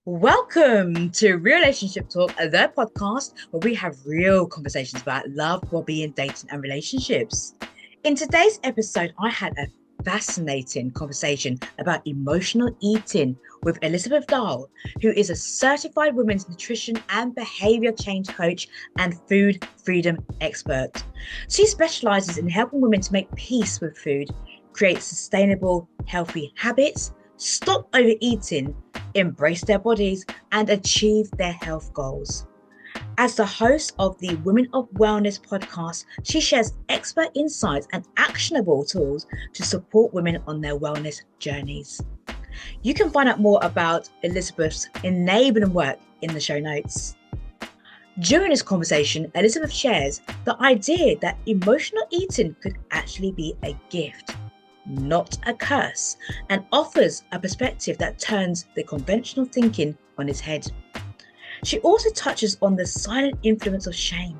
Welcome to Relationship Talk, the podcast where we have real conversations about love, well-being, dating, and relationships. In today's episode, I had a fascinating conversation about emotional eating with Elizabeth Dall, who is a certified women's nutrition and behavior change coach and food freedom expert. She specializes in helping women to make peace with food, create sustainable, healthy habits, stop overeating, embrace their bodies, and achieve their health goals. As the host of the Women of Wellness podcast, she shares expert insights and actionable tools to support women on their wellness journeys. You can find out more about Elizabeth's enabling work in the show notes. During this conversation, Elizabeth shares the idea that emotional eating could actually be a gift, not a curse, and offers a perspective that turns the conventional thinking on its head. She also touches on the silent influence of shame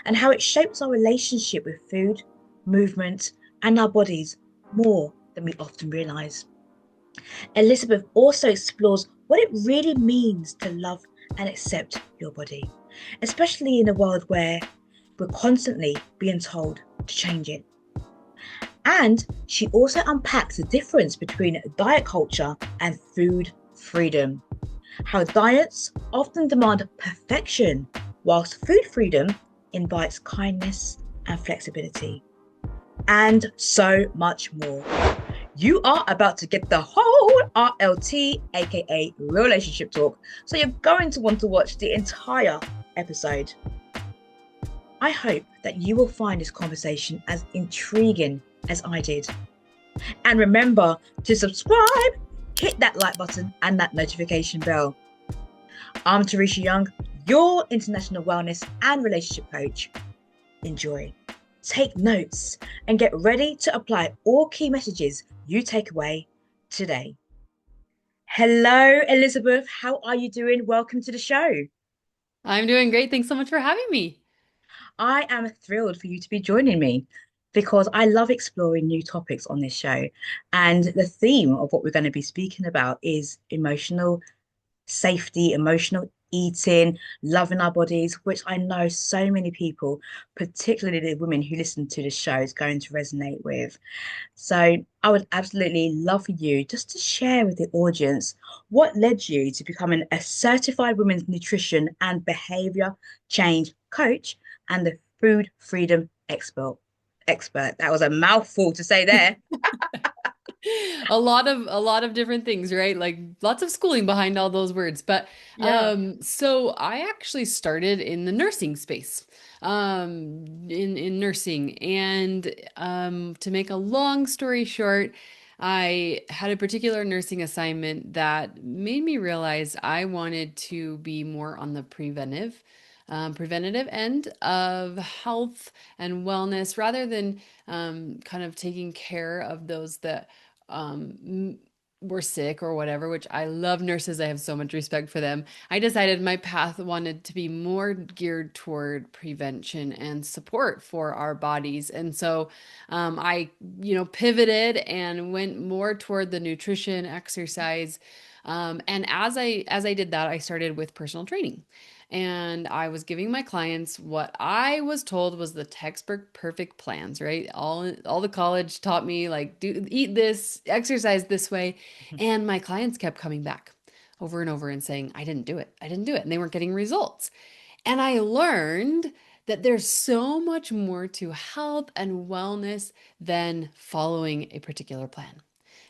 and how it shapes our relationship with food, movement, and our bodies more than we often realize. Elizabeth also explores what it really means to love and accept your body, especially in a world where we're constantly being told to change it. And she also unpacks the difference between diet culture and food freedom. How diets often demand perfection, whilst food freedom invites kindness and flexibility. And so much more. You are about to get the whole RLT, aka Relationship Talk, so you're going to want to watch the entire episode. I hope that you will find this conversation as intriguing as I did. And remember to subscribe, hit that like button and that notification bell. I'm Teresha Young, your international wellness and relationship coach. Enjoy, take notes, and get ready to apply all key messages you take away today. Hello, Elizabeth. How are you doing? Welcome to the show. I'm doing great. Thanks so much for having me. I am thrilled for you to be joining me because I love exploring new topics on this show. And the theme of what we're going to be speaking about is emotional safety, emotional eating, loving our bodies, which I know so many people, particularly the women who listen to the show, is going to resonate with. So I would absolutely love for you just to share with the audience what led you to becoming a certified women's nutrition and behavior change coach and the food freedom expert. That was a mouthful to say there. A lot of different things, right? Like lots of schooling behind all those words. But Yeah. so I actually started in the nursing space. In nursing and to make a long story short, I had a particular nursing assignment that made me realize I wanted to be more on the preventative end of health and wellness rather than kind of taking care of those that were sick or whatever, which I love nurses. I have so much respect for them. I decided my path wanted to be more geared toward prevention and support for our bodies. And so pivoted and went more toward the nutrition, exercise. And as I did that, I started with personal training. And I was giving my clients what I was told was the textbook perfect plans, right? All the college taught me like do eat this, exercise this way, and my clients kept coming back over and over and saying, "I didn't do it. I didn't do it." And they weren't getting results. And I learned that there's so much more to health and wellness than following a particular plan.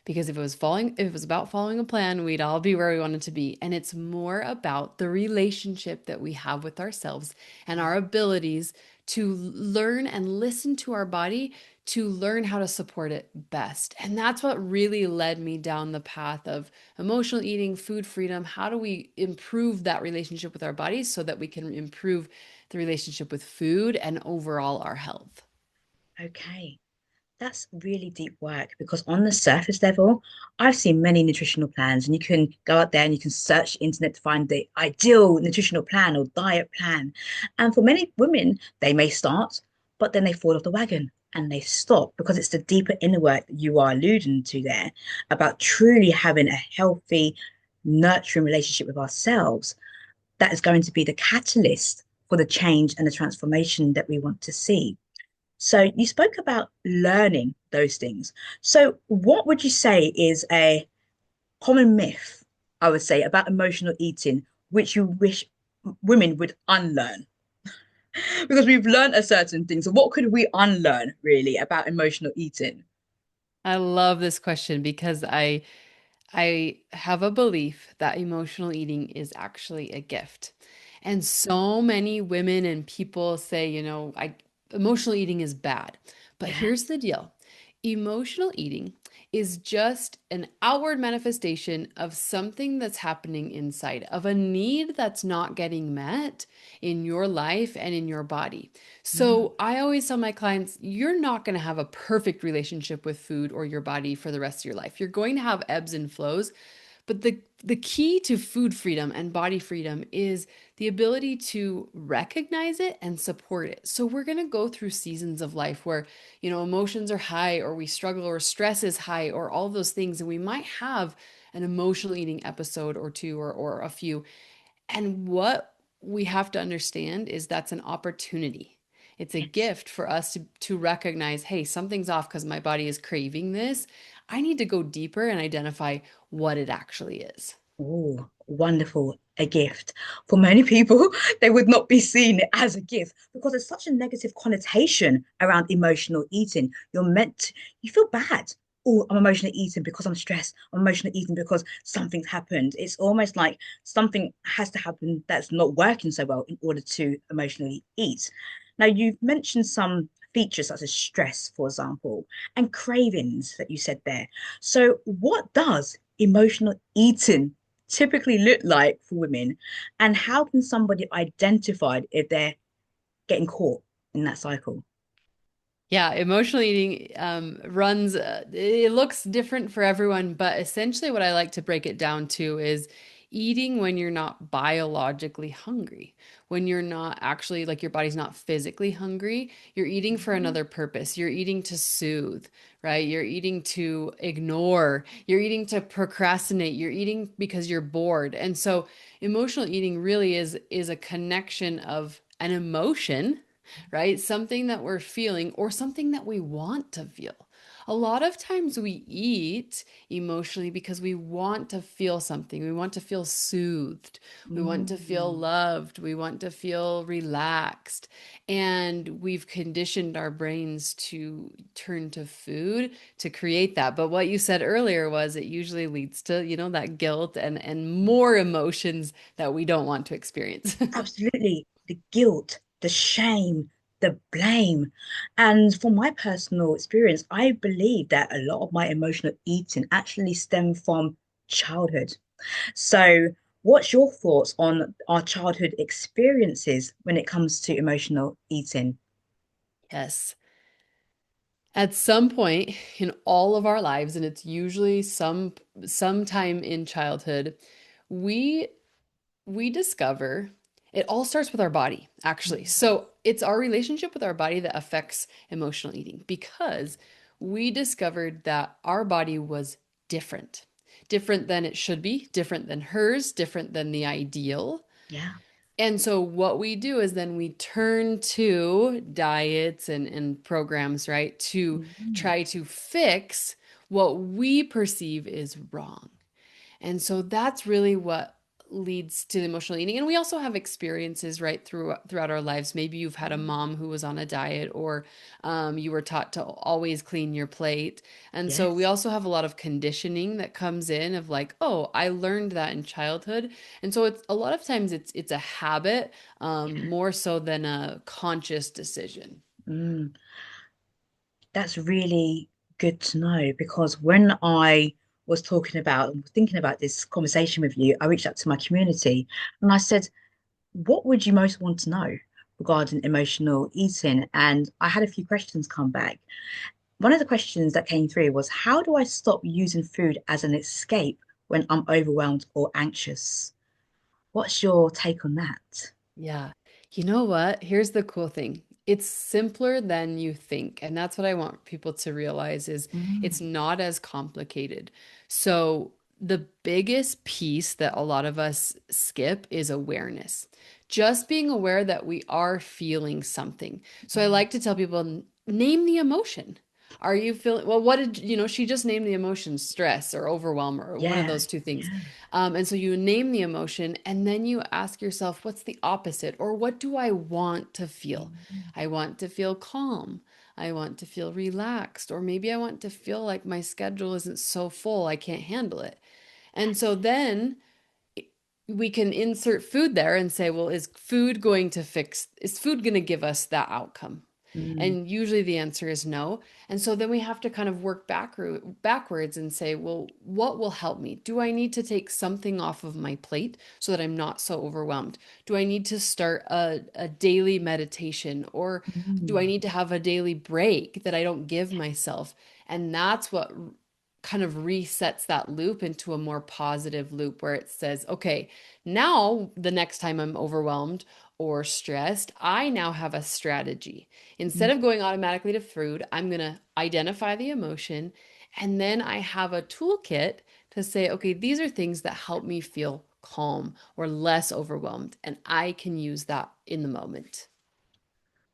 Because if it was about following a plan, we'd all be where we wanted to be. And it's more about the relationship that we have with ourselves and our abilities to learn and listen to our body to learn how to support it best. And that's what really led me down the path of emotional eating, food freedom. How do we improve that relationship with our bodies so that we can improve the relationship with food and overall our health? Okay. That's really deep work because on the surface level, I've seen many nutritional plans, and you can go out there and you can search the internet to find the ideal nutritional plan or diet plan. And for many women, they may start, but then they fall off the wagon and they stop because it's the deeper inner work that you are alluding to there about truly having a healthy nurturing relationship with ourselves that is going to be the catalyst for the change and the transformation that we want to see. So you spoke about learning those things. So what would you say is a common myth, I would say, about emotional eating, which you wish women would unlearn? Because we've learned a certain thing. So what could we unlearn really about emotional eating? I love this question because I have a belief that emotional eating is actually a gift. And so many women and people say, emotional eating is bad. But Yeah. here's the deal. Emotional eating is just an outward manifestation of something that's happening inside, of a need that's not getting met in your life and in your body. Mm, So I always tell my clients, you're not going to have a perfect relationship with food or your body for the rest of your life. You're going to have ebbs and flows, but the key to food freedom and body freedom is the ability to recognize it and support it. So we're going to go through seasons of life where, emotions are high or we struggle or stress is high or all those things, and we might have an emotional eating episode or two or a few. And what we have to understand is that's an opportunity. It's a yes. gift for us to recognize, hey, something's off because my body is craving this. I need to go deeper and identify what it actually is. Oh, wonderful. A gift. For many people, they would not be seen as a gift because there's such a negative connotation around emotional eating. You feel bad. Oh, I'm emotionally eating because I'm stressed. I'm emotionally eating because something's happened. It's almost like something has to happen that's not working so well in order to emotionally eat. Now, you've mentioned some features such as stress, for example, and cravings that you said there. So, what does emotional eating typically look like for women, and how can somebody identify if they're getting caught in that cycle? Yeah, emotional eating runs, it looks different for everyone, but essentially what I like to break it down to is eating when you're not biologically hungry, when you're not actually, like your body's not physically hungry, you're eating for Mm, another purpose. You're eating to soothe, right? You're eating to ignore, you're eating to procrastinate, you're eating because you're bored. And so emotional eating really is a connection of an emotion, right? Something that we're feeling or something that we want to feel. A lot of times we eat emotionally because we want to feel something. We want to feel soothed. We want to feel mm, loved. We want to feel relaxed. And we've conditioned our brains to turn to food to create that. But what you said earlier was it usually leads to, that guilt and more emotions that we don't want to experience. absolutely. The guilt, the shame, the blame. And from my personal experience, I believe that a lot of my emotional eating actually stemmed from childhood. So, what's your thoughts on our childhood experiences when it comes to emotional eating? Yes. At some point in all of our lives, and it's usually sometime in childhood, we we discover it all starts with our body, actually. So it's our relationship with our body that affects emotional eating because we discovered that our body was different, different than it should be, different than hers, different than the ideal. Yeah. And so what we do is then we turn to diets and programs, right, to Mm, try to fix what we perceive is wrong. And so that's really what leads to the emotional eating. And we also have experiences right throughout our lives. Maybe you've had a mm, mom who was on a diet, or you were taught to always clean your plate. And so we yes. also have a lot of conditioning that comes in of like, oh, I learned that in childhood. And so it's a lot of times it's a habit, Yeah. more so than a conscious decision. Mm, that's really good to know because when I was talking about and thinking about this conversation with you, I reached out to my community and I said, what would you most want to know regarding emotional eating? And I had a few questions come back. One of the questions that came through was, how do I stop using food as an escape when I'm overwhelmed or anxious? What's your take on that? Yeah. You know what? Here's the cool thing. It's simpler than you think. And that's what I want people to realize is it's Mm, not as complicated. So the biggest piece that a lot of us skip is awareness. Just being aware that we are feeling something. So I like to tell people, name the emotion. Are you feeling, well, what did, she just named the emotion stress or overwhelm or one of Yeah. those two things. Yeah. And so you name the emotion and then you ask yourself, what's the opposite? Or what do I want to feel? Mm, I want to feel calm. I want to feel relaxed. Or maybe I want to feel like my schedule isn't so full, I can't handle it. And so then we can insert food there and say, well, is food going to give us that outcome? mm, And usually the answer is no. And so then we have to kind of work backwards and say, well, what will help me? Do I need to take something off of my plate so that I'm not so overwhelmed? Do I need to start a daily meditation? Or do I mm. need to have a daily break that I don't give myself? And that's what kind of resets that loop into a more positive loop where it says, okay, now the next time I'm overwhelmed or stressed, I now have a strategy. Instead Mm. of going automatically to food, I'm going to identify the emotion and then I have a toolkit to say, okay, these are things that help me feel calm or less overwhelmed. And I can use that in the moment.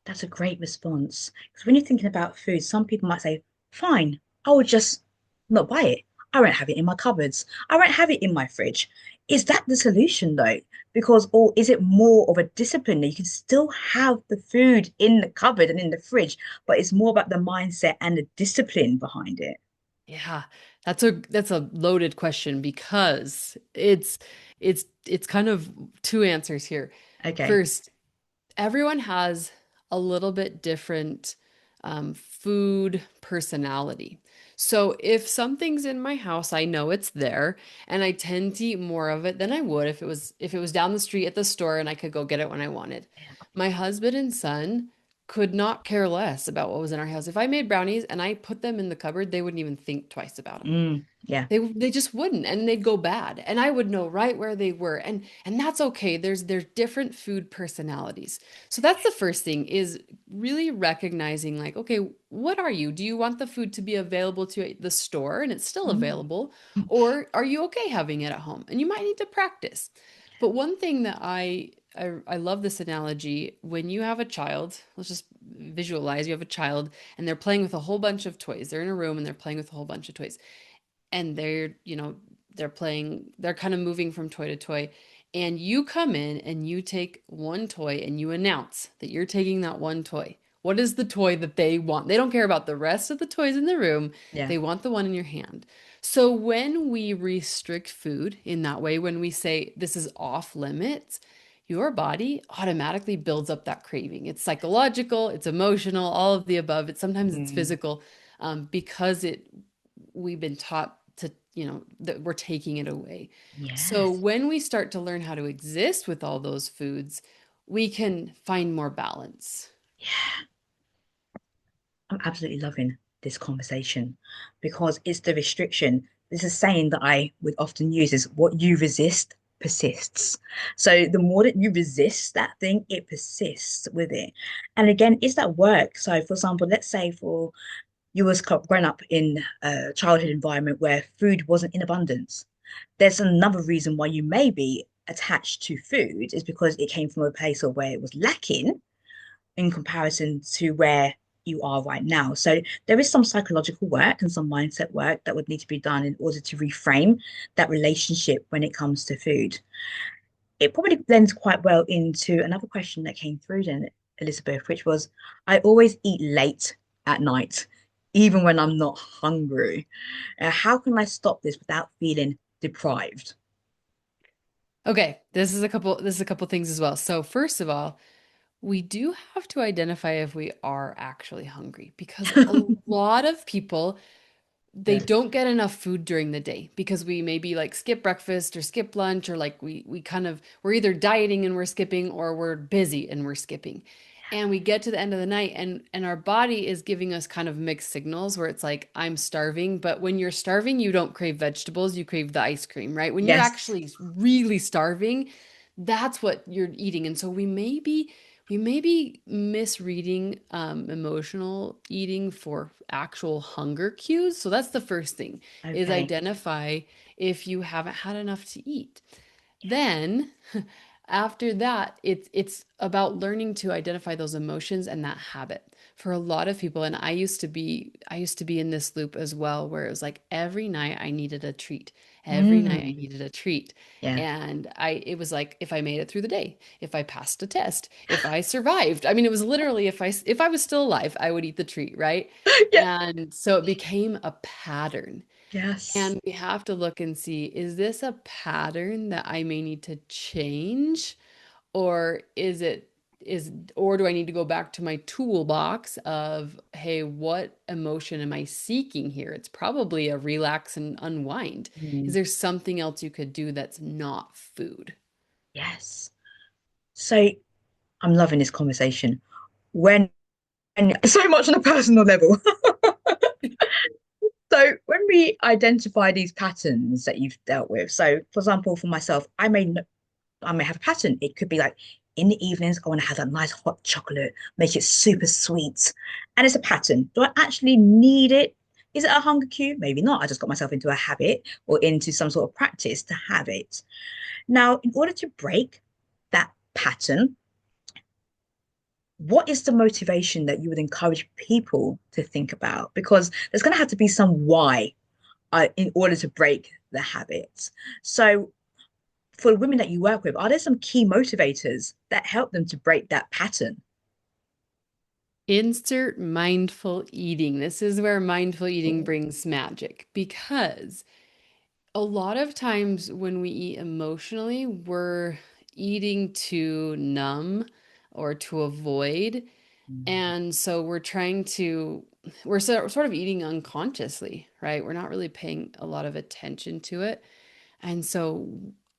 That's a great response. Because when you're thinking about food, some people might say, fine, I will just not buy it. I won't have it in my cupboards. I won't have it in my fridge. Is that the solution though? Because, or is it more of a discipline that you can still have the food in the cupboard and in the fridge, but it's more about the mindset and the discipline behind it? Yeah, that's a loaded question because it's kind of two answers here. Okay. First, everyone has a little bit different food personality. So if something's in my house, I know it's there, and I tend to eat more of it than I would if it was down the street at the store and I could go get it when I wanted. My husband and son could not care less about what was in our house. If I made brownies and I put them in the cupboard, they wouldn't even think twice about them. Yeah. They just wouldn't, and they'd go bad, and I would know right where they were, and that's okay. There's different food personalities. So that's the first thing is really recognizing like, okay, what are you? Do you want the food to be available to you at the store and it's still Mm, available, or are you okay having it at home? And you might need to practice. But one thing that I love this analogy when you have a child, let's just visualize you have a child and they're playing with a whole bunch of toys. They're in a room and they're playing with a whole bunch of toys and they're kind of moving from toy to toy, and you come in and you take one toy and you announce that you're taking that one toy. What is the toy that they want? They don't care about the rest of the toys in the room. yeah. They want the one in your hand. So when we restrict food in that way, when we say this is off limits, your body automatically builds up that craving. It's psychological, it's emotional, all of the above. Sometimes it's Mm, physical, because we've been taught to, that we're taking it away. So yes. when we start to learn how to exist with all those foods, we can find more balance. Yeah. I'm absolutely loving this conversation because it's the restriction. There's a saying that I would often use is what you resist persists. So the more that you resist that thing, it persists with it. And again, is that work? So for example, let's say for you was growing up in a childhood environment where food wasn't in abundance. There's another reason why you may be attached to food is because it came from a place of where it was lacking in comparison to where you are right now. So there is some psychological work and some mindset work that would need to be done in order to reframe that relationship when it comes to food. It probably blends quite well into another question that came through then, Elizabeth, which was I always eat late at night, even when I'm not hungry. How can I stop this without feeling deprived? Okay, this is a couple things as well. So first of all, we do have to identify if we are actually hungry because a lot of people they Yes. don't get enough food during the day because we maybe like skip breakfast or skip lunch or like we kind of we're either dieting and we're skipping or we're busy and we're skipping. And we get to the end of the night and our body is giving us kind of mixed signals where it's like I'm starving, but when you're starving, you don't crave vegetables, you crave the ice cream, right? When you're Yes. actually really starving, that's what you're eating. And so we may be misreading emotional eating for actual hunger cues. So that's the first thing is Okay. identify if you haven't had enough to eat. Then after that, it's about learning to identify those emotions and that habit. For a lot of people, and I used to be in this loop as well, where it was like every night I needed a treat. Every night I Mm, needed a treat. yeah. And it was like if I made it through the day, if I passed a test, if I survived. I mean, it was literally if I was still alive, I would eat the treat, right? Yeah. And so it became a pattern. Yes. And we have to look and see, is this a pattern that I may need to change? Or or do I need to go back to my toolbox of, hey, what emotion am I seeking here? It's probably a relax and unwind. Is Mm, there something else you could do that's not food? yes. So I'm loving this conversation. When and so much on a personal level. So when we identify these patterns that you've dealt with, so for example, for myself, I may have a pattern. It could be like in the evenings, I want to have that nice hot chocolate, make it super sweet. And it's a pattern. Do I actually need it? Is it a hunger cue? Maybe not. I just got myself into a habit or into some sort of practice to have it. Now, in order to break that pattern, what is the motivation that you would encourage people to think about? Because there's going to have to be some why in order to break the habits. So, for the women that you work with, are there some key motivators that help them to break that pattern? Insert mindful eating. This is where mindful eating Oh, brings magic because a lot of times when we eat emotionally, we're eating to numb or to avoid. mm, And so we're sort of eating unconsciously, right? We're not really paying a lot of attention to it. And so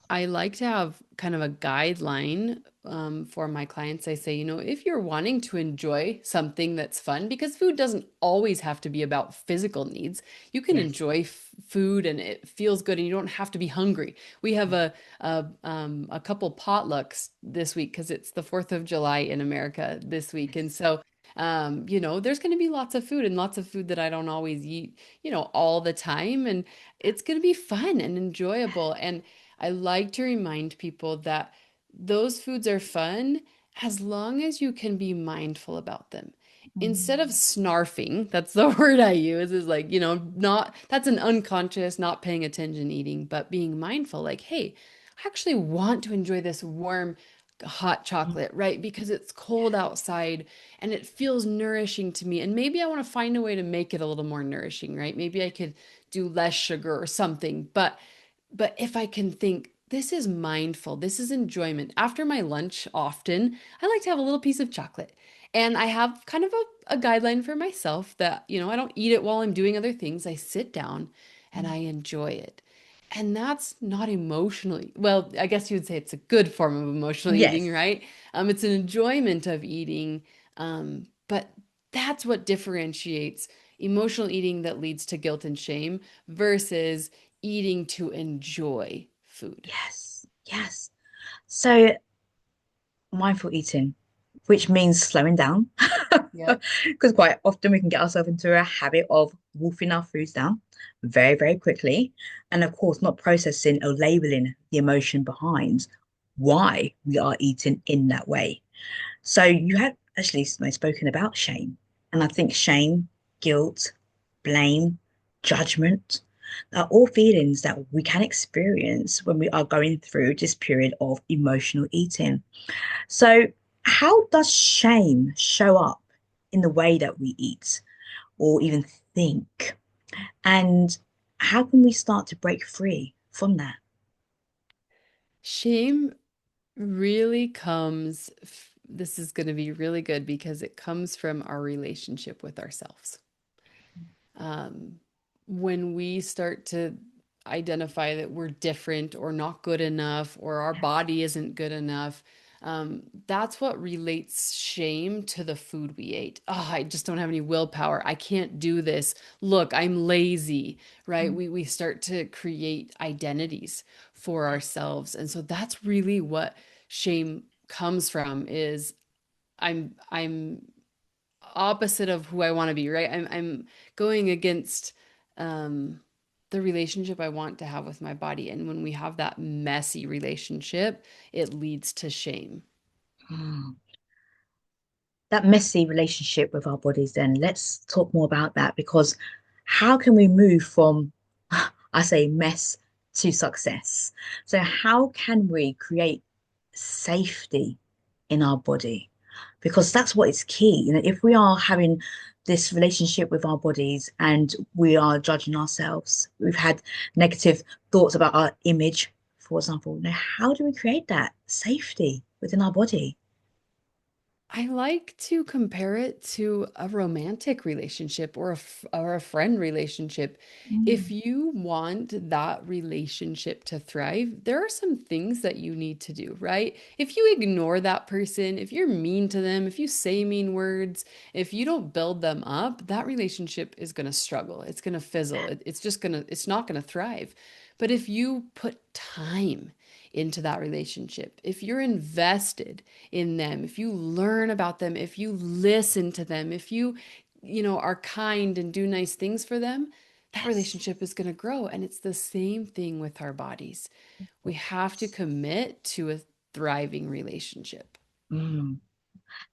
I like to have kind of a guideline for my clients. I say, if you're wanting to enjoy something that's fun, because food doesn't always have to be about physical needs. You can yes. enjoy food and it feels good and you don't have to be hungry. We have a couple potlucks this week because it's the 4th of July in America this week. And Yes. so, there's going to be lots of food and lots of food that I don't always eat, all the time. And it's going to be fun and enjoyable. And I like to remind people that those foods are fun as long as you can be mindful about them. Instead of Mm, snarfing, that's the word I use, is like, not, that's an unconscious, not paying attention eating, but being mindful, like, hey, I actually want to enjoy this warm, hot mm, chocolate, right? Because it's cold outside and it feels nourishing to me. And maybe I want to find a way to make it a little more nourishing, right? Maybe I could do less sugar or something. But if I can think, this is mindful, this is enjoyment. After my lunch, often I like to have a little piece of chocolate. And I have kind of a guideline for myself that, I don't eat it while I'm doing other things. I sit down and mm. I enjoy it. And that's not emotionally, well, I guess you would say it's a good form of emotional eating, Yes. right? It's an enjoyment of eating. But that's what differentiates emotional eating that leads to guilt and shame versus eating to enjoy food. Yes. Yes. So mindful eating, which means slowing down, Yep. because quite often we can get ourselves into a habit of wolfing our foods down very, very quickly. And of course, not processing or labeling the emotion behind why we are eating in that way. So you have actually spoken about shame. And I think shame, guilt, blame, judgment are all feelings that we can experience when we are going through this period of emotional eating. So, how does shame show up in the way that we eat or even think? And how can we start to break free from that? Shame really this is going to be really good because it comes from our relationship with ourselves. um, when we start to identify that we're different or not good enough or our body isn't good enough, that's what relates shame to the food we ate. Oh, I just don't have any willpower. I can't do this. Look, I'm lazy, right? Mm, We start to create identities for yes. ourselves. And so that's really what shame comes from is I'm opposite of who I want to be, right? I'm going against um the relationship I want to have with my body. And when we have that messy relationship, it leads to shame. Hmm. That messy relationship with our bodies, then let's talk more about that because how can we move from, I say, mess to success? So, how can we create safety in our body? Because that's what is key. You know, if we are having this relationship with our bodies and we are judging ourselves, we've had negative thoughts about our image, for example. Now, how do we create that safety within our body? I like to compare it to a romantic relationship or a friend relationship. If Mm, you want that relationship to thrive, there are some things that you need to do, right? If you ignore that person, if you're mean to them, if you say mean words, if you don't build them up, that relationship is going to struggle. It's going to fizzle. It's not going to thrive. But if you put time into that relationship, if you're invested in them, if you learn about them, if you listen to them, if you are kind and do nice things for them, that yes. relationship is going to grow. And it's the same thing with our bodies. We have to Yes. commit to a thriving relationship. Mm.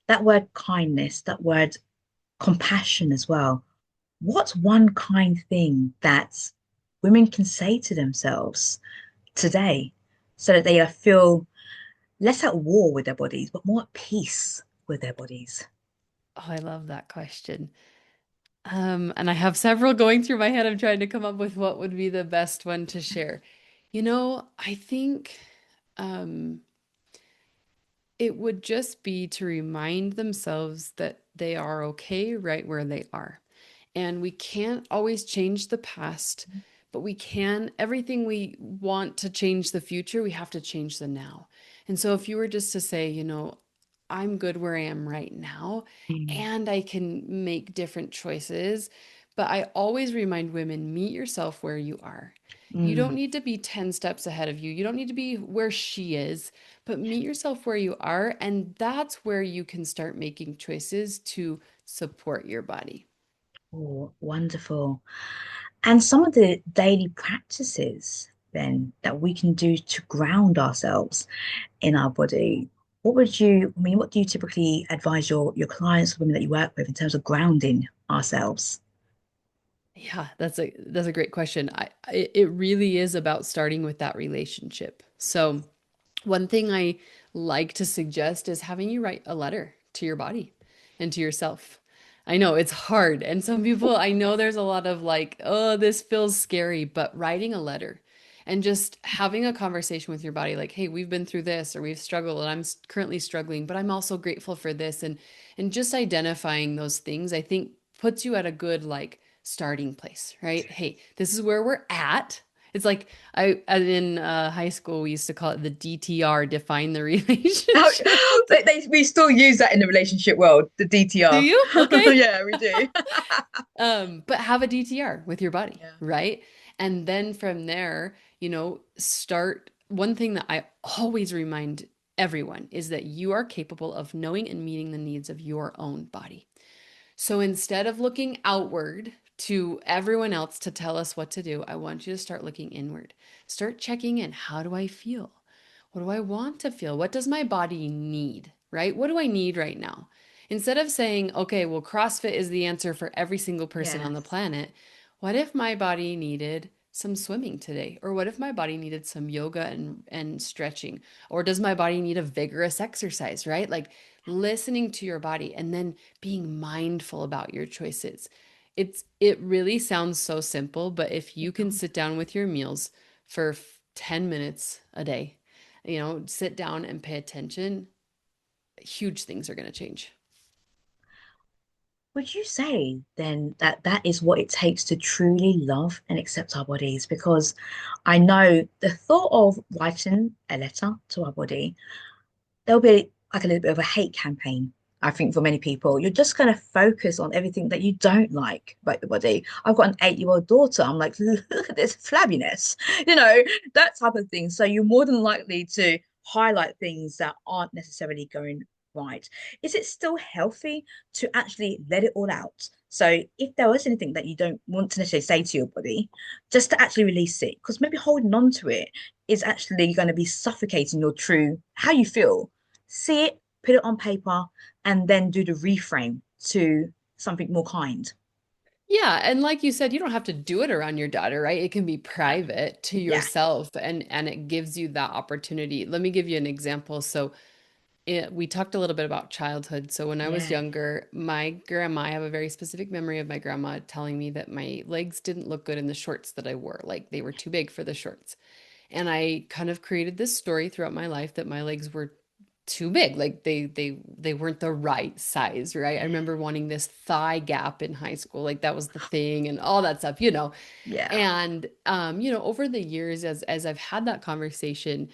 That word kindness, that word compassion as well. What's one kind thing that women can say to themselves today so that they feel less at war with their bodies, but more at peace with their bodies? Oh, I love that question. And I have several going through my head. I'm trying to come up with what would be the best one to share. I think um, it would just be to remind themselves that they are okay right where they are. And we can't always change the past, but we can, everything we want to change the future, we have to change the now. And so if you were just to say, I'm good where I am right now, Mm, and I can make different choices, but I always remind women, meet yourself where you are. You don't mm. need to be 10 steps ahead of you. You don't need to be where she is, but meet yourself where you are. And that's where you can start making choices to support your body. Oh, wonderful. And some of the daily practices then that we can do to ground ourselves in our body. What do you typically advise your clients, women that you work with, in terms of grounding ourselves? Yeah, that's a great question. It really is about starting with that relationship. So, one thing I like to suggest is having you write a letter to your body and to yourself. I know it's hard, and some people, I know there's a lot of like, oh, this feels scary, but writing a letter and just having a conversation with your body like, hey, we've been through this or we've struggled and currently struggling, but I'm also grateful for this and just identifying those things, I think puts you at a good like starting place, right? Hey, this is where we're at. It's like in high school we used to call it the DTR, define the relationship. We still use that in the relationship world, the Do DTR. you? Okay. Yeah, we do. But have a DTR with your body, Yeah. right? And then from there, start. One thing that I always remind everyone is that you are capable of knowing and meeting the needs of your own body. So instead of looking outward to everyone else to tell us what to do, I want you to start looking inward. Start checking in. How do I feel? What do I want to feel? What does my body need, right? What do I need right now? Instead of saying, okay, well, CrossFit is the answer for every single person on the Yes. planet, what if my body needed some swimming today? Or what if my body needed some yoga and stretching? Or does my body need a vigorous exercise, right? Like listening to your body and then being mindful about your choices. It really sounds so simple, but if you It can does. sit down with your meals for 10 minutes a day, sit down and pay attention, huge things are going to change. Would you say then that that is what it takes to truly love and accept our bodies? Because I know the thought of writing a letter to our body, there'll be like a little bit of a hate campaign. I think for many people, you're just going to focus on everything that you don't like about the body. I've got an 8-year-old daughter. I'm like, look at this flabbiness, you know, that type of thing. So you're more than likely to highlight things that aren't necessarily going Right. Is it still healthy to actually let it all out? So if there was anything that you don't want to necessarily say to your body, just to actually release it, because maybe holding on to it is actually going to be suffocating your true how you feel. See it, put it on paper, and then do the reframe to something more kind. Yeah, and like you said, you don't have to do it around your daughter, right? It can be Yeah. private to Yeah. yourself and it gives you that opportunity. Let me give you an example. So we talked a little bit about childhood. So when I was Yeah. younger, my grandma, I have a very specific memory of my grandma telling me that my legs didn't look good in the shorts that I wore, like they were too big for the shorts. And I kind of created this story throughout my life that my legs were too big, like they weren't the right size, right? I remember wanting this thigh gap in high school, like that was the thing and all that stuff, you know. Yeah. And over the years, as I've had that conversation,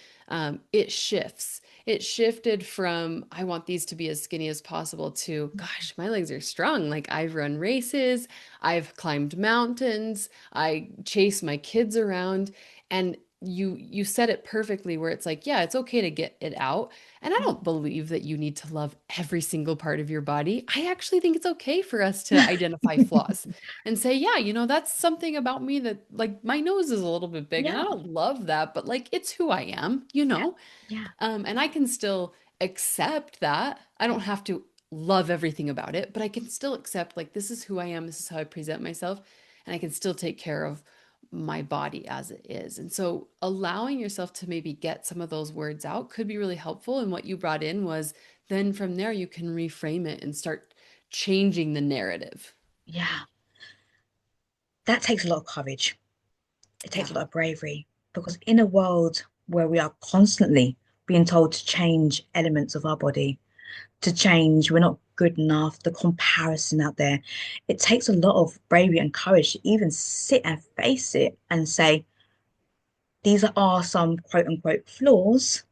it shifts. It shifted from I want these to be as skinny as possible to gosh, my legs are strong. Like I've run races, I've climbed mountains, I chase my kids around, and you said it perfectly where it's like, yeah, it's okay to get it out. And I don't believe that you need to love every single part of your body. I actually think it's okay for us to identify flaws and say, yeah, that's something about me that like my nose is a little bit big and I Yeah. don't love that, but like it's who I am, you Yeah. know? Yeah. And I can still accept that. I don't have to love everything about it, but I can still accept like this is who I am, this is how I present myself, and I can still take care of my body as it is. And so allowing yourself to maybe get some of those words out could be really helpful. And what you brought in was then from there you can reframe it and start changing the narrative. Yeah. That takes a lot of courage. It takes Yeah. a lot of bravery because in a world where we are constantly being told to change elements of our body, to change, we're not good enough, the comparison out there, it takes a lot of bravery and courage to even sit and face it and say, these are some quote unquote flaws.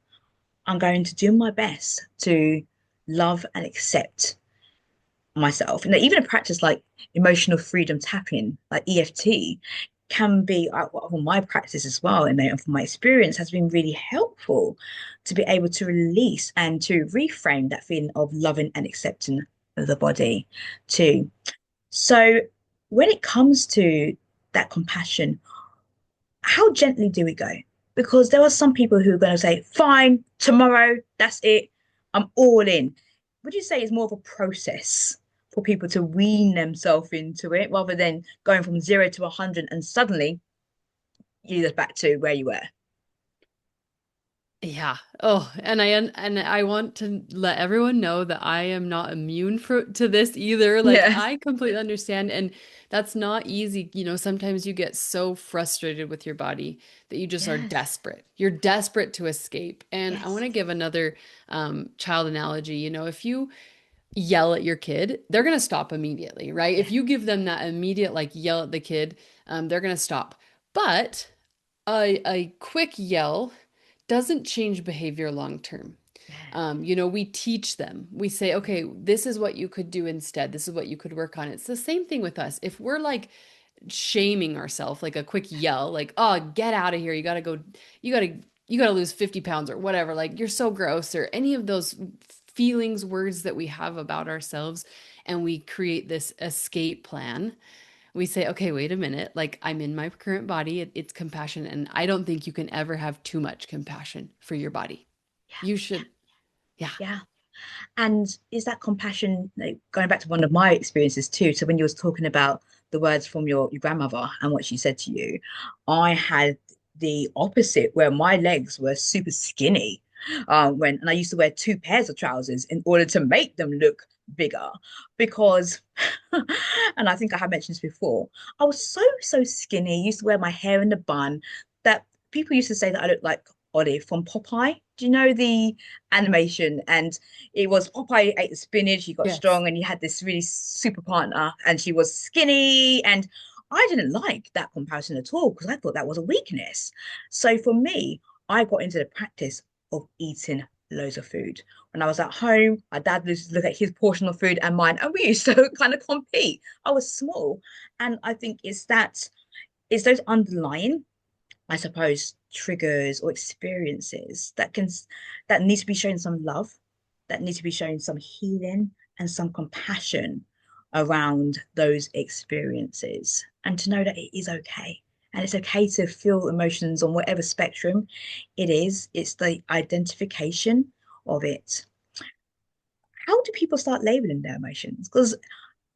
I'm going to do my best to love and accept myself. And even a practice like emotional freedom tapping, like EFT, can be well, my practice as well, and from my experience, has been really helpful to be able to release and to reframe that feeling of loving and accepting the body too. So when it comes to that compassion, how gently do we go? Because there are some people who are going to say, fine, tomorrow, that's it, I'm all in. Would you say it's more of a process for people to wean themselves into it rather than going from 0 to 100 and suddenly you're just back to where you were? Yeah. Oh, and I want to let everyone know that I am not immune to this either. Like Yes. I completely understand and that's not easy. Sometimes you get so frustrated with your body that you just are Yes. desperate. You're desperate to escape. And I want Yes. to give another child analogy. If you yell at your kid, they're going to stop immediately, right? If Yes. you give them that immediate like yell at the kid, they're going to stop. But a quick yell doesn't change behavior long term. Yes. We teach them. We say, okay, this is what you could do instead. This is what you could work on. It's the same thing with us. If we're like shaming ourselves, like a quick yell, like, oh, get out of here. You got to go, you got to, you got to lose 50 pounds or whatever. Like, you're so gross or any of those feelings, words that we have about ourselves. And we create this escape plan. We say, okay, wait a minute. Like, I'm in my current body. It's compassion. And I don't think you can ever have too much compassion for your body. You Yeah. should, yeah. Yeah. And is that compassion, like, going back to one of my experiences too? So when you was talking about the words from your grandmother and what she said to you, I had the opposite where my legs were super skinny. And I used to wear two pairs of trousers in order to make them look bigger because and I think I have mentioned this before, I was so skinny, used to wear my hair in a bun that people used to say that I looked like Olive from Popeye. Do you know the animation? And it was Popeye ate the spinach, he got Yes. strong, and he had this really super partner, and she was skinny. And I didn't like that comparison at all because I thought that was a weakness. So for me, I got into the practice of eating loads of food. When I was at home, my dad used to look at his portion of food and mine, and we used to kind of compete. I was small. And I think it's those underlying, I suppose, triggers or experiences that needs to be shown some love that need to be shown some healing and some compassion around those experiences, and to know that it is okay. And it's okay to feel emotions on whatever spectrum it is. It's the identification of it. How do people start labeling their emotions? Because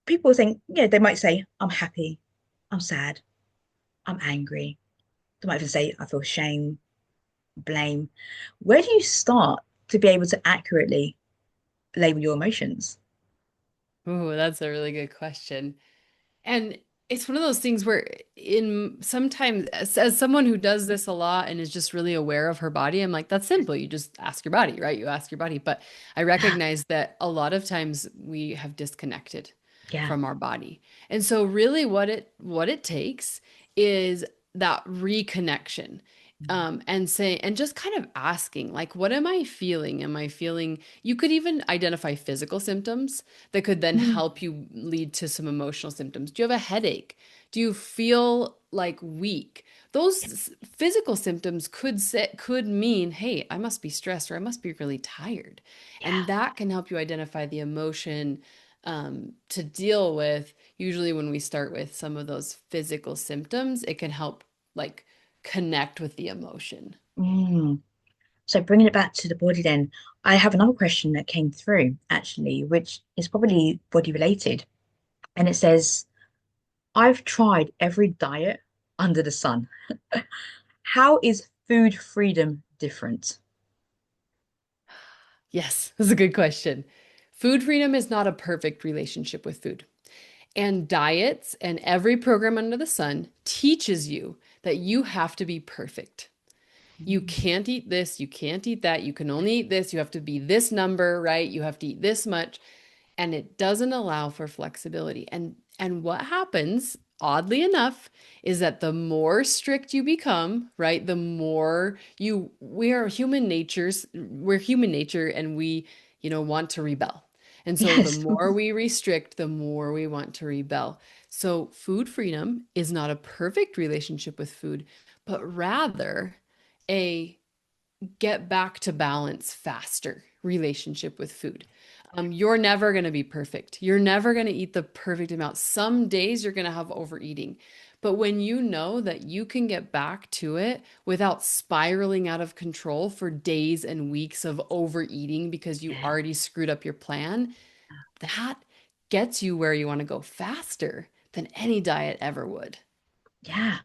people think, yeah, they might say, I'm happy, I'm sad, I'm angry. They might even say, I feel shame, blame. Where do you start to be able to accurately label your emotions? Ooh, that's a really good question. And it's one of those things where in sometimes as someone who does this a lot and is just really aware of her body, I'm like, that's simple. You just ask your body, right? You ask your body. But I Yeah, recognize that a lot of times we have disconnected yeah. from our body. And so really what it takes is that reconnection. And say, and just kind of asking, like, what am I feeling? Am I feeling, you could even identify physical symptoms that could then Mm, help you lead to some emotional symptoms. Do you have a headache? Do you feel like weak? Those physical symptoms could mean, hey, I must be stressed or I must be really tired. yeah. And that can help you identify the emotion to deal with. Usually, when we start with some of those physical symptoms, it can help like connect with the emotion. Mm. So bringing it back to the body then, I have another question that came through actually, which is probably body related. And it says, I've tried every diet under the sun. How is food freedom different? Yes, that's a good question. Food freedom is not a perfect relationship with food. And diets and every program under the sun teaches you that you have to be perfect. You Mm, can't eat this, you can't eat that, you can only eat this, you have to be this number, right? You have to eat this much, and it doesn't allow for flexibility. And what happens, oddly enough, is that the more strict you become, right, the more you we're human nature and we, want to rebel. And so the yes. more we restrict, the more we want to rebel. So food freedom is not a perfect relationship with food, but rather a get back to balance faster relationship with food. You're never going to be perfect. You're never going to eat the perfect amount. Some days you're going to have overeating. But when you know that you can get back to it without spiraling out of control for days and weeks of overeating because you Yeah. already screwed up your plan, that gets you where you want to go faster than any diet ever would. Yeah.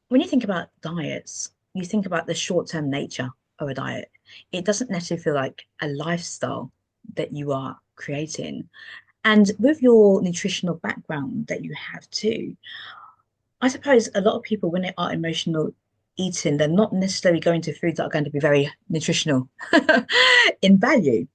When you think about diets, you think about the short-term nature of a diet. It doesn't necessarily feel like a lifestyle that you are creating. And with your nutritional background that you have too, I suppose a lot of people, when they are emotional eating, they're not necessarily going to foods that are going to be very nutritional in value.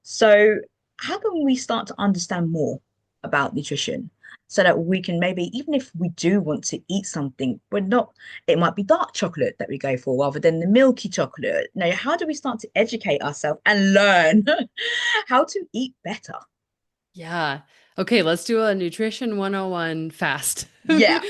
So, how can we start to understand more about nutrition so that we can maybe, even if we do want to eat something, we're not, it might be dark chocolate that we go for rather than the milky chocolate. Now, how do we start to educate ourselves and learn how to eat better? Yeah. Okay, let's do a nutrition 101 fast. Yeah.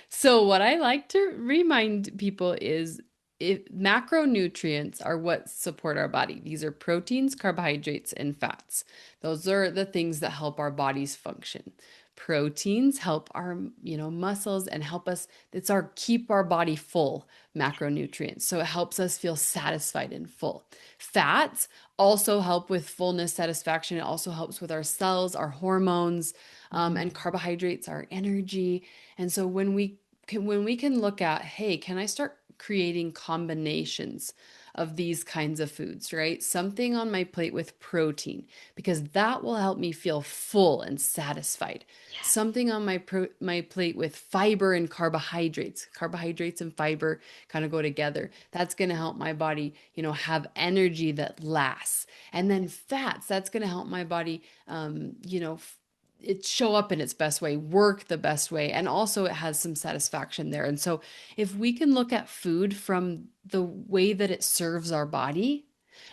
So, what I like to remind people is if macronutrients are what support our body. These are proteins, carbohydrates, and fats. Those are the things that help our bodies function. Proteins help our, muscles and help us, it's our keep our body full macronutrients. So it helps us feel satisfied and full. Fats also help with fullness satisfaction. It also helps with our cells, our hormones, and Mm, carbohydrates, our energy. And so when we can look at, hey, can I start creating combinations of these kinds of foods, right? Something on my plate with protein, because that will help me feel full and satisfied. yeah. Something on my plate with fiber and carbohydrates. Carbohydrates and fiber kind of go together. That's going to help my body, have energy that lasts. And then fats, that's going to help my body, it show up in its best way, work the best way, and also it has some satisfaction there. And so if we can look at food from the way that it serves our body,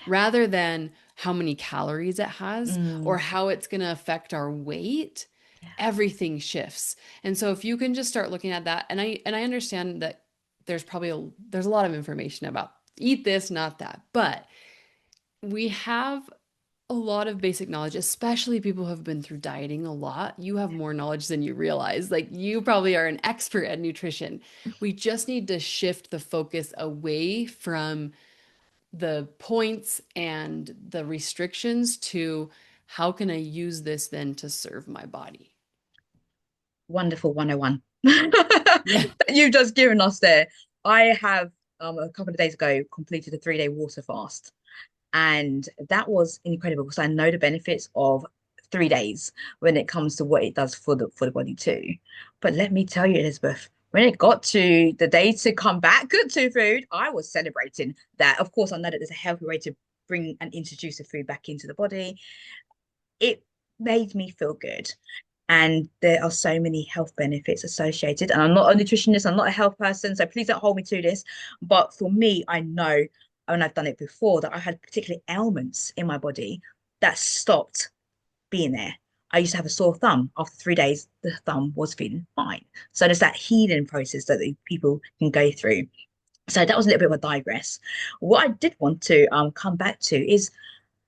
rather than how many calories it has or Mm, how it's going to affect our weight, yeah. everything shifts. And so if you can just start looking at that, and I understand that there's a lot of information about eat this, not that, but we have a lot of basic knowledge, especially people who have been through dieting a lot. You have more knowledge than you realize. Like you probably are an expert at nutrition. We just need to shift the focus away from the points and the restrictions to how can I use this then to serve my body? Wonderful 101. Yeah. You've just given us there. I have a couple of days ago completed a 3-day water fast. And that was incredible because I know the benefits of 3 days when it comes to what it does for the body too. But let me tell you, Elizabeth, when it got to the day to come back to food, I was celebrating that. Of course, I know that there's a healthy way to bring and introduce the food back into the body. It made me feel good. And there are so many health benefits associated. And I'm not a nutritionist, I'm not a health person, so please don't hold me to this. But for me, I know, and I've done it before, that I had particular ailments in my body that stopped being there. I used to have a sore thumb. After 3 days, the thumb was feeling fine. So there's that healing process that people can go through. So that was a little bit of a digress. What I did want to come back to is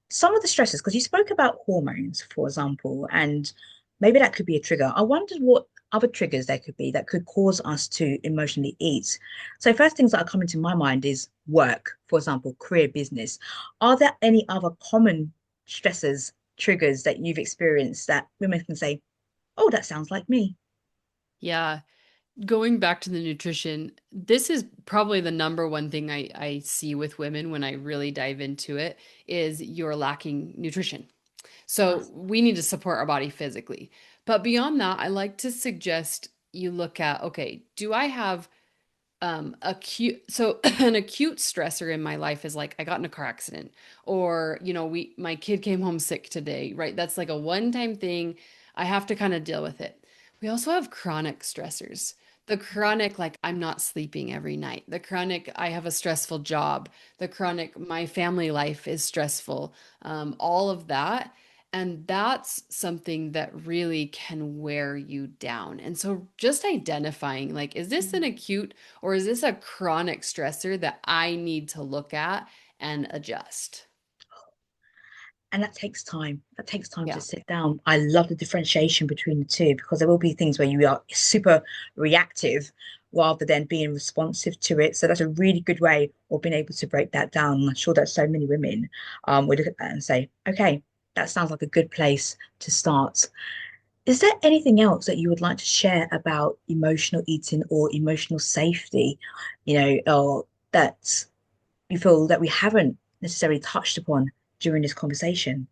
some of the stresses, because you spoke about hormones, for example, and maybe that could be a trigger. I wondered what other triggers there could be that could cause us to emotionally eat. So, first things that are coming to my mind is work, for example, career, business. Are there any other common stresses, triggers that you've experienced that women can say, oh, that sounds like me? Yeah. Going back to the nutrition, this is probably the number one thing I see with women when I really dive into it is you're lacking nutrition. So Yes. we need to support our body physically. But beyond that, I like to suggest you look at, okay, do I have acute so an acute stressor in my life is like I got in a car accident or we my kid came home sick today, right? That's like a one-time thing. I have to kind of deal with it. We also have chronic stressors. The chronic, like I'm not sleeping every night. The chronic, I have a stressful job. The chronic, my family life is stressful. All of that. And that's something that really can wear you down. And so just identifying, like, is this an acute or is this a chronic stressor that I need to look at and adjust? And that takes time. That takes time to Yeah. sit down. I love the differentiation between the two because there will be things where you are super reactive rather than being responsive to it. So that's a really good way of being able to break that down. I'm sure that so many women would look at that and say, okay, that sounds like a good place to start. Is there anything else that you would like to share about emotional eating or emotional safety, or that you feel that we haven't necessarily touched upon during this conversation?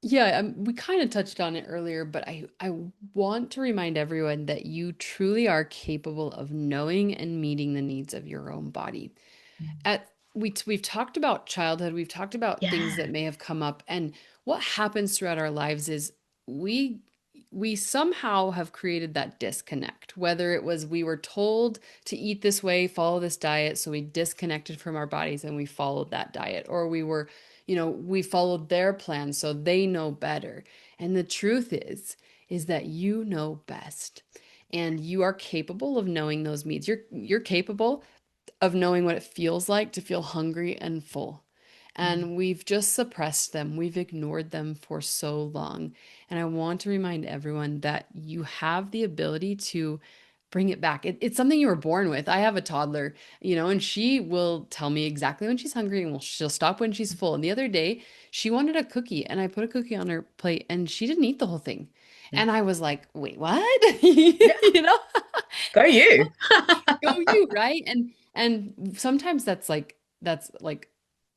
Yeah, we kind of touched on it earlier, but I want to remind everyone that you truly are capable of knowing and meeting the needs of your own body. At we've talked about childhood, we've talked about things that Yeah. may have come up, and what happens throughout our lives is we we somehow have created that disconnect. Whether it was we were told to eat this way, follow this diet, so we disconnected from our bodies and we followed that diet, or we were, we followed their plan so they know better. And the truth is that you know best. And you are capable of knowing those needs. You're capable of knowing what it feels like to feel hungry and full. Mm. And we've just suppressed them, we've ignored them for so long. And I want to remind everyone that you have the ability to bring it back. It's something you were born with. I have a toddler, and she will tell me exactly when she's hungry and she'll stop when she's full. And the other day, she wanted a cookie and I put a cookie on her plate and she didn't eat the whole thing. Yeah. And I was like, wait, what? Yeah. you know? Go you. Go you, right? And sometimes that's like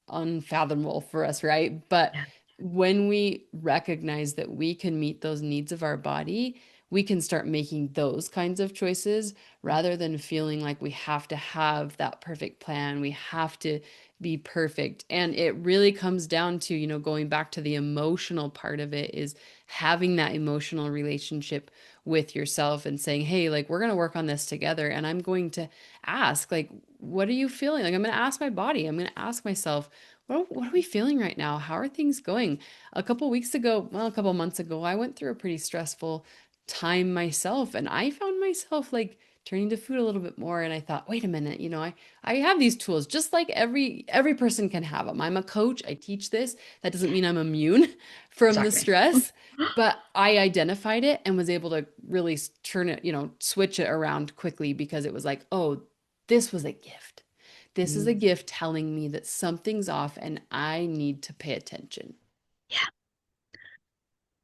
unfathomable for us, right? But Yeah. when we recognize that we can meet those needs of our body, we can start making those kinds of choices rather than feeling like we have to have that perfect plan. We have to be perfect. And it really comes down to, going back to the emotional part of it is having that emotional relationship with yourself and saying, hey, like, we're going to work on this together. And I'm going to ask, like, what are you feeling? Like, I'm going to ask my body, I'm going to ask myself, what are we feeling right now? How are things going? A couple weeks ago, well, a couple months ago, I went through a pretty stressful time myself, and I found myself like turning to food a little bit more. And I thought, wait a minute, I have these tools just like every person can have them. I'm a coach, I teach this. That doesn't mean I'm immune from the Exactly. stress, but I identified it and was able to really turn it, switch it around quickly because it was like, oh, this was a gift. This is a Mm. gift telling me that something's off and I need to pay attention. Yeah.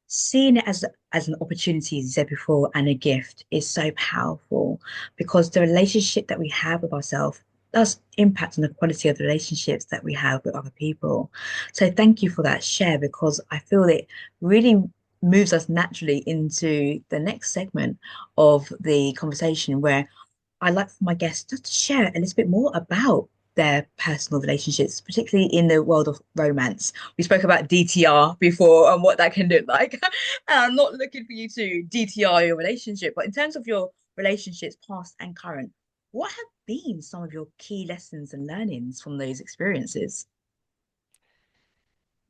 Seeing it as an opportunity, as you said before, and a gift is so powerful because the relationship that we have with ourselves does impact on the quality of the relationships that we have with other people. So thank you for that share because I feel it really moves us naturally into the next segment of the conversation where I'd like for my guests just to share a little bit more about their personal relationships, particularly in the world of romance. We spoke about DTR before and what that can look like. And I'm not looking for you to DTR your relationship, but in terms of your relationships, past and current, what have been some of your key lessons and learnings from those experiences?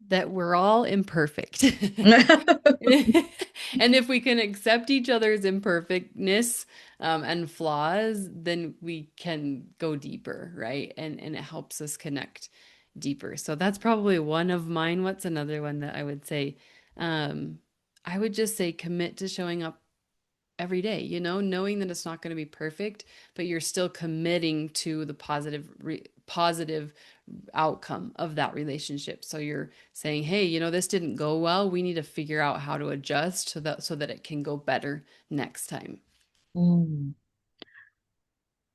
That we're all imperfect. And if we can accept each other's imperfectness and flaws, then we can go deeper, right? And it helps us connect deeper. So that's probably one of mine. What's another one that I would say? Um, I would just say commit to showing up every day, knowing that it's not going to be perfect, but you're still committing to the positive outcome of that relationship. So you're saying, "Hey, this didn't go well. We need to figure out how to adjust so that it can go better next time." Mm.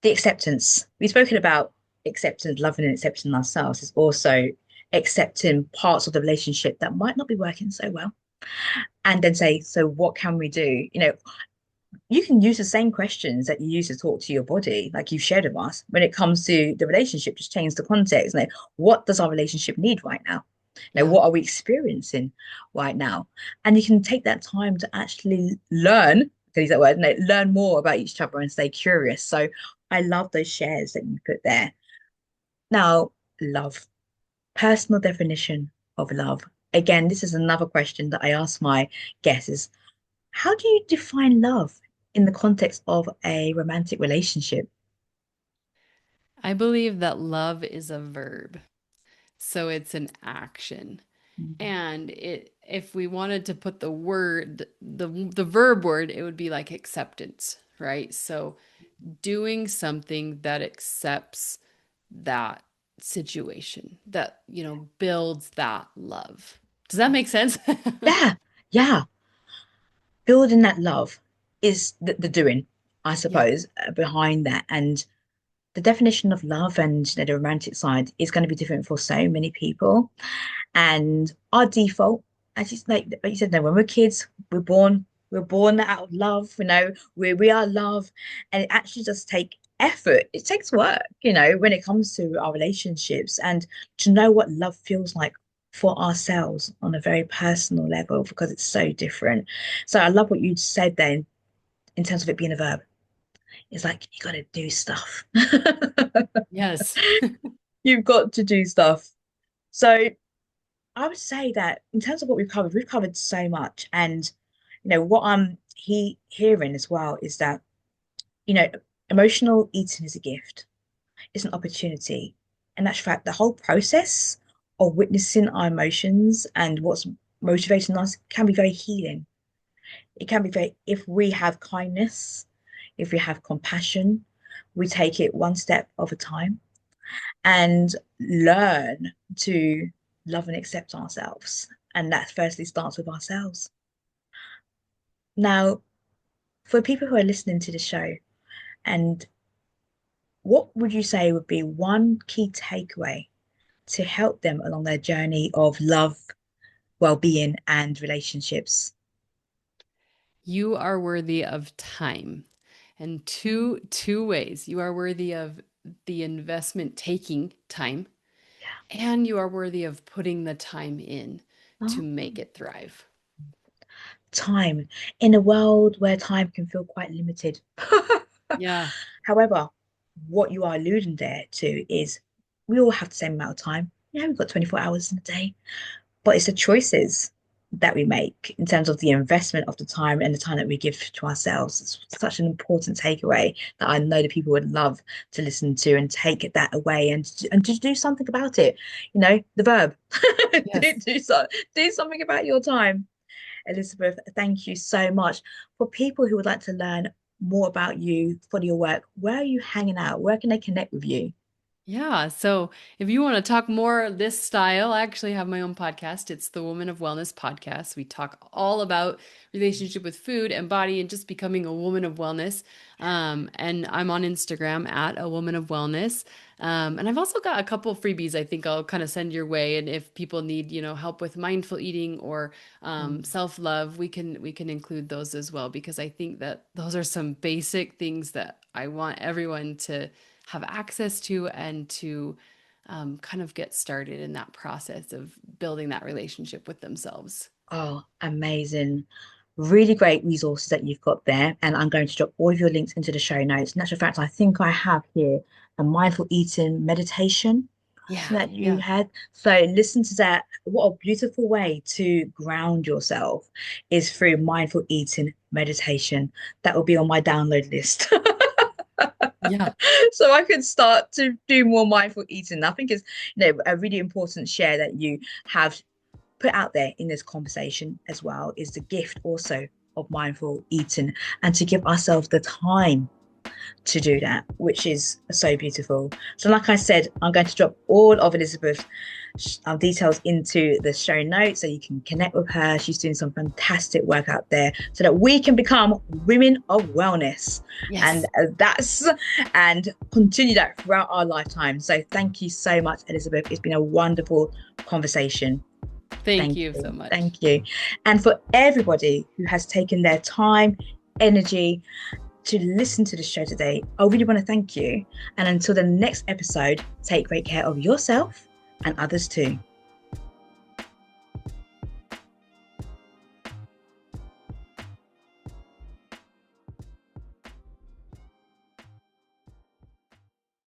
The acceptance. We've spoken about acceptance, loving and accepting ourselves is also accepting parts of the relationship that might not be working so well. And then say, so what can we do? You can use the same questions that you use to talk to your body, like you've shared with us, when it comes to the relationship, just change the context. Like, what does our relationship need right now? Yeah. What are we experiencing right now? And you can take that time to actually learn, to use that word, learn more about each other and stay curious. So I love those shares that you put there. Now, love, personal definition of love. Again, this is another question that I ask my guests is, how do you define love in the context of a romantic relationship? I believe that love is a verb. So it's an action. Mm. And if we wanted to put the verb word, it would be like acceptance, right? So doing something that accepts that situation, that, builds that love. Does that make sense? Yeah, yeah. Building that love is the doing, I Yeah. suppose, behind that. And the definition of love and the romantic side is going to be different for so many people. And our default, as you like you said, no, when we're kids, we're born out of love, we are love. And it actually does take effort. It takes work, when it comes to our relationships and to know what love feels like for ourselves on a very personal level because it's so different. So I love what you said then in terms of it being a verb. It's like you gotta do stuff. Yes. You've got to do stuff. So I would say that in terms of what we've covered so much. And, what I'm hearing as well is that, you know, emotional eating is a gift, it's an opportunity. And that's fact, the whole process of witnessing our emotions and what's motivating us can be very healing. It can be very, if we have kindness, if we have compassion, we take it one step of a time and learn to love and accept ourselves. And that firstly starts with ourselves. Now, for people who are listening to the show, and what would you say would be one key takeaway to help them along their journey of love, well-being, and relationships? You are worthy of time. And two ways. You are worthy of the investment taking time, and you are worthy of putting the time in to Oh, make it thrive. time in a world where time can feel quite limited. Yeah. However, what you are alluding there to is we all have the same amount of time. Yeah, we've got 24 hours in a day, but it's the choices that we make in terms of the investment of the time and the time that we give to ourselves. It's such an important takeaway that I know that people would love to listen to and take that away and to do something about it. You know, the verb. Yes. Do something about your time. Elizabeth, thank you so much. For people who would like to learn more about you, follow your work, where are you hanging out? Where can they connect with you? Yeah. So if you want to talk more this style, I actually have my own podcast. It's the Woman of Wellness podcast. We talk all about relationship with food and body and just becoming a woman of wellness. And I'm on Instagram at a woman of wellness. And I've also got a couple of freebies I think I'll kind of send your way. And if people need, help with mindful eating or Mm. self-love, we can include those as well because I think that those are some basic things that I want everyone to have access to and to kind of get started in that process of building that relationship with themselves. Oh, amazing. Really great resources that you've got there. And I'm going to drop all of your links into the show notes. In actual fact, I think I have here a mindful eating meditation Yeah, that you yeah, had. So listen to that. What a beautiful way to ground yourself is through mindful eating meditation. That will be on my download list. yeah. So I could start to do more mindful eating. I think it's a really important share that you have put out there in this conversation as well is the gift also of mindful eating and to give ourselves the time to do that, which is so beautiful. So, like I said, I'm going to drop all of Elizabeth's details into the show notes so you can connect with her. She's doing some fantastic work out there so that we can become women of wellness and Yes. and continue that throughout our lifetime. So, thank you so much, Elizabeth. It's been a wonderful conversation. Thank Thank you so you. much. Thank you. And for everybody who has taken their time, energy, to listen to the show today. I really want to thank you. And until the next episode, take great care of yourself and others too.